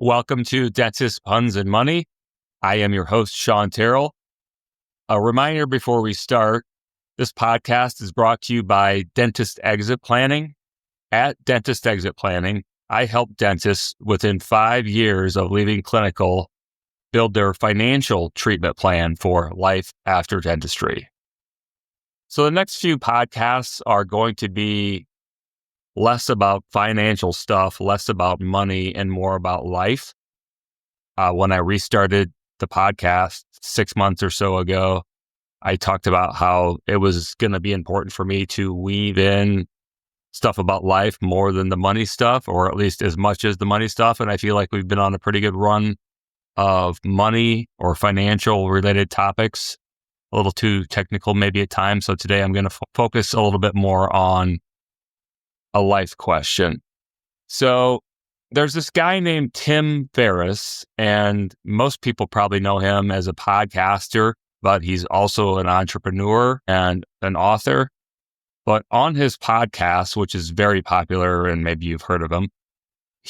Welcome to Dentist Puns and Money. I am your host, Shawn Terrell. A reminder before we start, this podcast is brought to you by Dentist Exit Planning. At Dentist Exit Planning, I help dentists within 5 years of leaving clinical build their financial treatment plan for life after dentistry. So the next few podcasts are going to be less about financial stuff, less about money, and more about life. When I restarted the podcast 6 months or so ago, I talked about how it was going to be important for me to weave in stuff about life more than the money stuff, or at least as much as the money stuff. And I feel like we've been on a pretty good run of money or financial related topics, a little too technical maybe at times. So today I'm going to focus a little bit more on a life question. So there's this guy named Tim Ferriss, and most people probably know him as a podcaster, but he's also an entrepreneur and an author. But on his podcast, which is very popular, and maybe you've heard of him,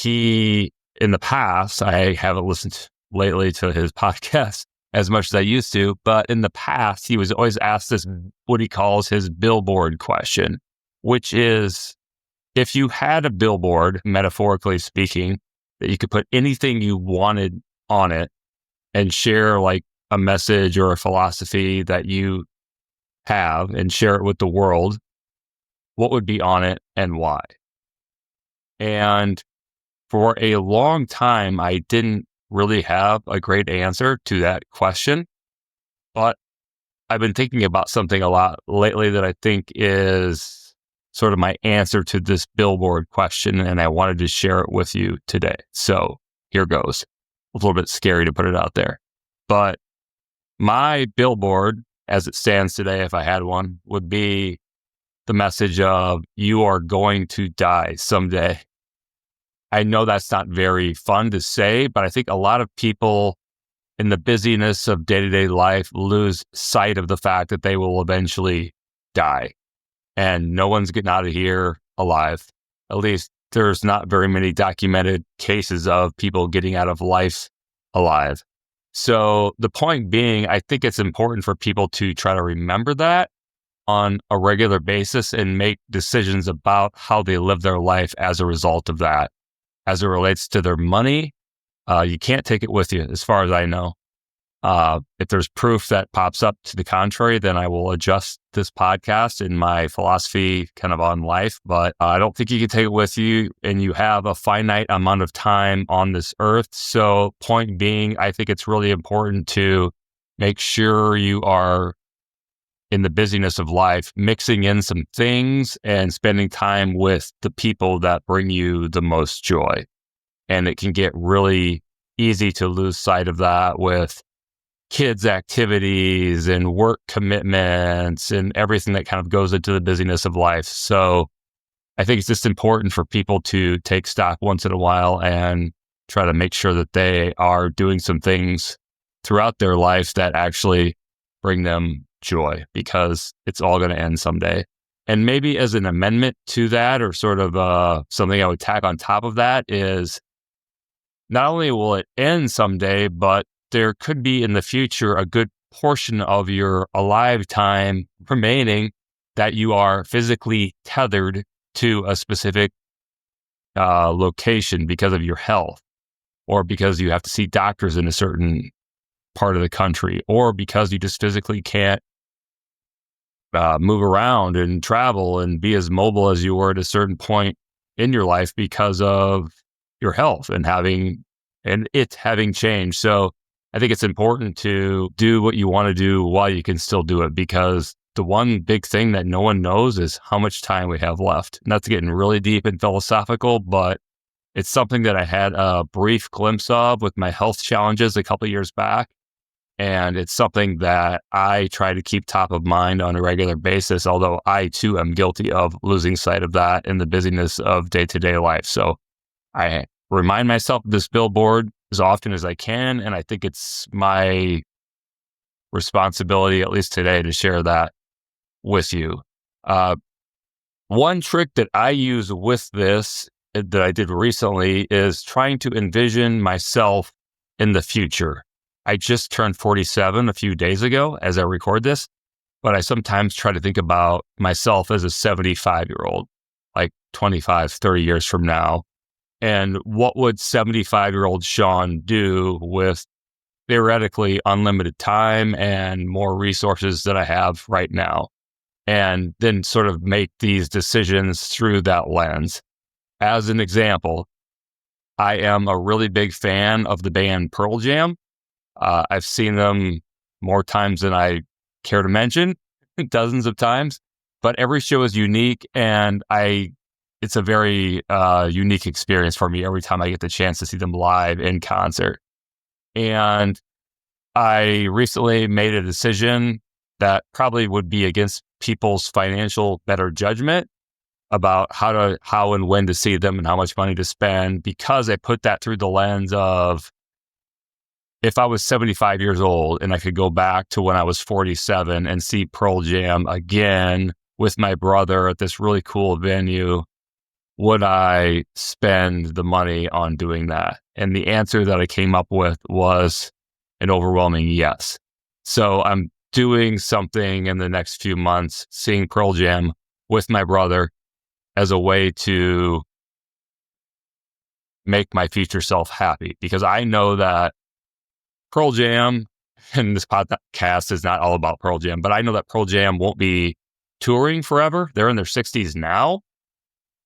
in the past, I haven't listened lately to his podcast as much as I used to, but in the past, he was always asked this, what he calls his Billboard question, which is, if you had a billboard, metaphorically speaking, that you could put anything you wanted on it and share like a message or a philosophy that you have and share it with the world, what would be on it and why? And for a long time, I didn't really have a great answer to that question, but I've been thinking about something a lot lately that I think is sort of my answer to this Billboard question, and I wanted to share it with you today. So here goes. A little bit scary to put it out there, but my billboard, as it stands today, if I had one, would be the message of, you are going to die someday. I know that's not very fun to say, but I think a lot of people in the busyness of day-to-day life lose sight of the fact that they will eventually die. And no one's getting out of here alive. At least there's not very many documented cases of people getting out of life alive. So the point being, I think it's important for people to try to remember that on a regular basis and make decisions about how they live their life as a result of that. As it relates to their money, you can't take it with you, as far as I know. If there's proof that pops up to the contrary, then I will adjust this podcast and my philosophy kind of on life. But I don't think you can take it with you, and you have a finite amount of time on this earth. So point being, I think it's really important to make sure you are, in the busyness of life, mixing in some things and spending time with the people that bring you the most joy. And it can get really easy to lose sight of that with kids' activities and work commitments and everything that kind of goes into the busyness of life. So I think it's just important for people to take stock once in a while and try to make sure that they are doing some things throughout their life that actually bring them joy, because it's all going to end someday. And maybe as an amendment to that, or sort of something I would tack on top of that, is not only will it end someday, but there could be in the future a good portion of your alive time remaining that you are physically tethered to a specific location because of your health, or because you have to see doctors in a certain part of the country, or because you just physically can't move around and travel and be as mobile as you were at a certain point in your life because of your health and it having changed. So I think it's important to do what you want to do while you can still do it, because the one big thing that no one knows is how much time we have left. Not to getting really deep and philosophical, but it's something that I had a brief glimpse of with my health challenges a couple of years back. And it's something that I try to keep top of mind on a regular basis, although I too am guilty of losing sight of that in the busyness of day-to-day life. So I remind myself of this billboard as often as I can, and I think it's my responsibility, at least today, to share that with you. One trick that I use with this that I did recently is trying to envision myself in the future. I just turned 47 a few days ago as I record this, but I sometimes try to think about myself as a 75-year-old, like 25, 30 years from now. And what would 75-year-old Shawn do with theoretically unlimited time and more resources that I have right now? And then sort of make these decisions through that lens. As an example, I am a really big fan of the band Pearl Jam. I've seen them more times than I care to mention, dozens of times, but every show is unique, and it's a very unique experience for me every time I get the chance to see them live in concert. And I recently made a decision that probably would be against people's financial better judgment about how and when to see them and how much money to spend, because I put that through the lens of, if I was 75 years old and I could go back to when I was 47 and see Pearl Jam again with my brother at this really cool venue, would I spend the money on doing that? And the answer that I came up with was an overwhelming yes. So I'm doing something in the next few months, seeing Pearl Jam with my brother as a way to make my future self happy, because I know that Pearl Jam, and this podcast is not all about Pearl Jam, but I know that Pearl Jam won't be touring forever. They're in their 60s now.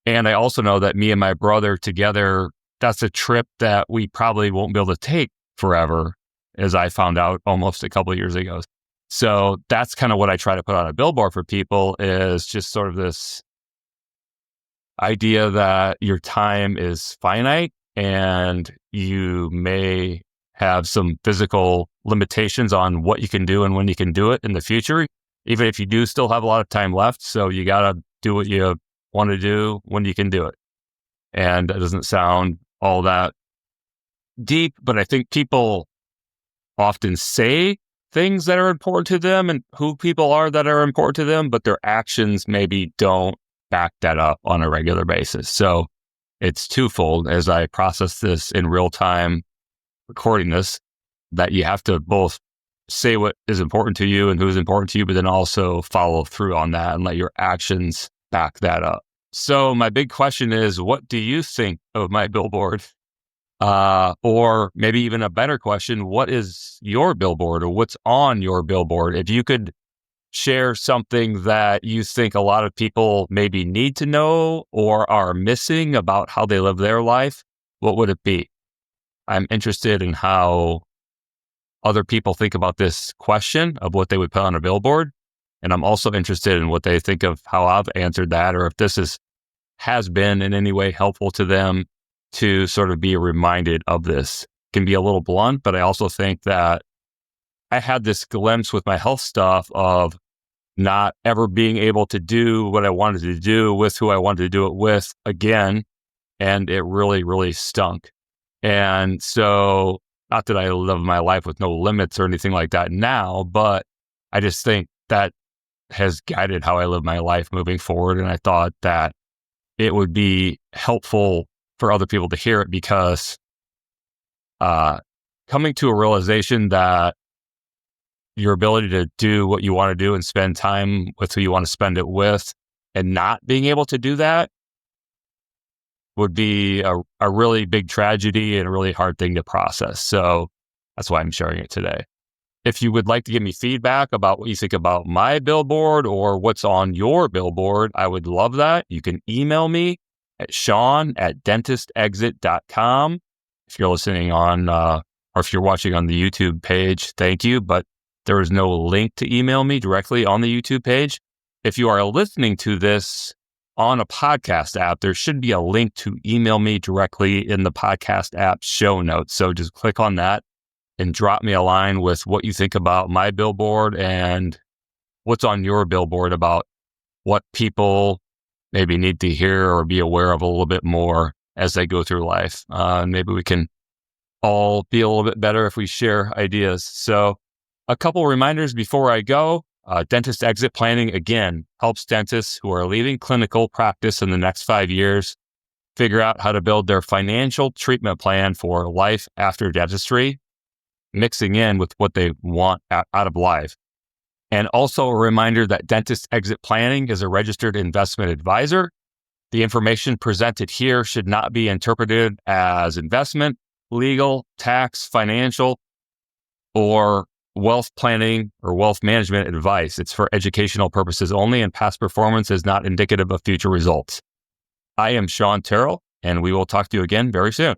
And I also know that me and my brother together, that's a trip that we probably won't be able to take forever, as I found out almost a couple of years ago. So that's kind of what I try to put on a billboard for people, is just sort of this idea that your time is finite and you may have some physical limitations on what you can do and when you can do it in the future, even if you do still have a lot of time left. So you got to do what you want to do when you can do it. And that doesn't sound all that deep, but I think people often say things that are important to them and who people are that are important to them, but their actions maybe don't back that up on a regular basis. So it's twofold as I process this in real time, recording this, that you have to both say what is important to you and who's important to you, but then also follow through on that and let your actions back that up. So my big question is, what do you think of my billboard? Or maybe even a better question, what is your billboard, or what's on your billboard? If you could share something that you think a lot of people maybe need to know or are missing about how they live their life, what would it be? I'm interested in how other people think about this question of what they would put on a billboard. And I'm also interested in what they think of how I've answered that, or if this has been in any way helpful to them to sort of be reminded of this. It can be a little blunt, but I also think that I had this glimpse with my health stuff of not ever being able to do what I wanted to do with who I wanted to do it with again. And it really, really stunk. And so, not that I live my life with no limits or anything like that now, but I just think that has guided how I live my life moving forward. And I thought that it would be helpful for other people to hear it, because coming to a realization that your ability to do what you want to do and spend time with who you want to spend it with, and not being able to do that, would be a really big tragedy and a really hard thing to process. So that's why I'm sharing it today. If you would like to give me feedback about what you think about my billboard or what's on your billboard, I would love that. You can email me at Shawn@dentistexit.com. If you're listening on, or if you're watching on the YouTube page, thank you. But there is no link to email me directly on the YouTube page. If you are listening to this on a podcast app, there should be a link to email me directly in the podcast app show notes. So just click on that and drop me a line with what you think about my billboard and what's on your billboard about what people maybe need to hear or be aware of a little bit more as they go through life. Maybe we can all be a little bit better if we share ideas. So a couple reminders before I go. Dentist exit planning, again, helps dentists who are leaving clinical practice in the next 5 years figure out how to build their financial treatment plan for life after dentistry, mixing in with what they want out of life. And also a reminder that Dentist Exit Planning is a registered investment advisor. The information presented here should not be interpreted as investment, legal, tax, financial, or wealth planning or wealth management advice. It's for educational purposes only, and past performance is not indicative of future results. I am Shawn Terrell, and we will talk to you again very soon.